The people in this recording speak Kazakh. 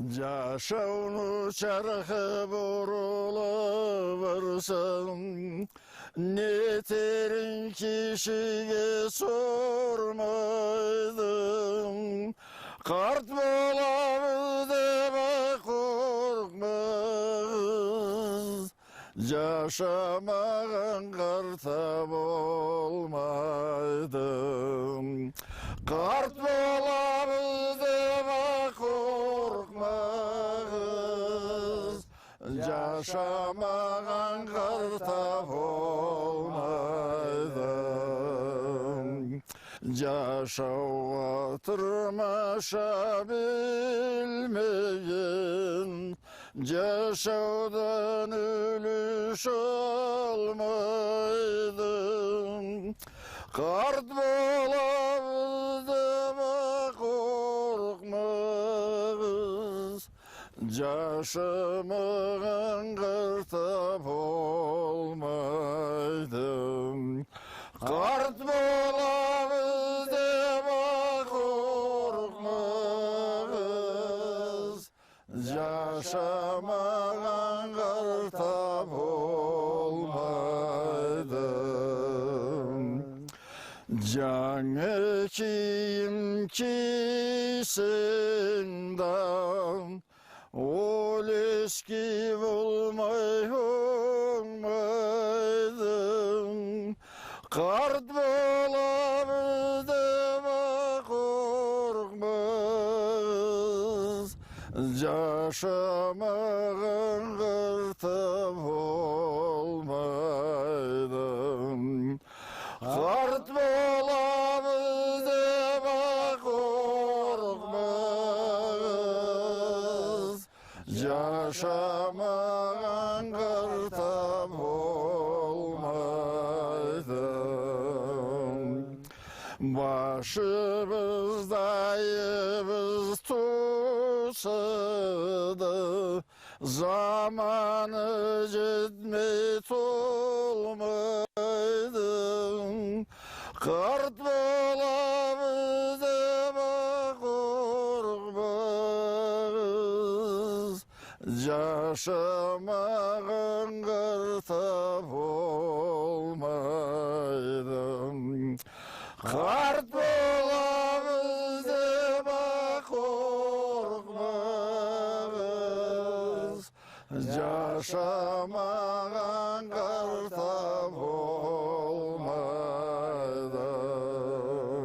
Жашауну чархы бурулавырсың, не терін кишиге сормайдың. Қарт болабыз деп қорқмағыз, жашамаған қарта болмайдың. Қарт болабыз деп қорқмағыз, жашамаған қарта болмайдың. Жашауға тұрмаша білмеген, жашаудан үліш алмайдың. Қарт болабыз деп қорқмағыз, жашамаған қарта болмайдың. Қарт болабыз деп қорқмағыз, жашамаған қарта болмайдың. Жаңа киім кисең да, ол ескі болмай оңмайдың. Қарт болабыз деп қорқмағыз, жашамаған қарта болмайдың. Қарт болабыз деп қорқмағыз, жашамаған қарта болмайдың. Башыбыздайыбыз тусыды, заманы жетмей толмайдың. Қарт болабыз деп қорқмағыз, жашамаған қарта болмайдың. Қарт болабыз деп қорқмағыз, жашамаған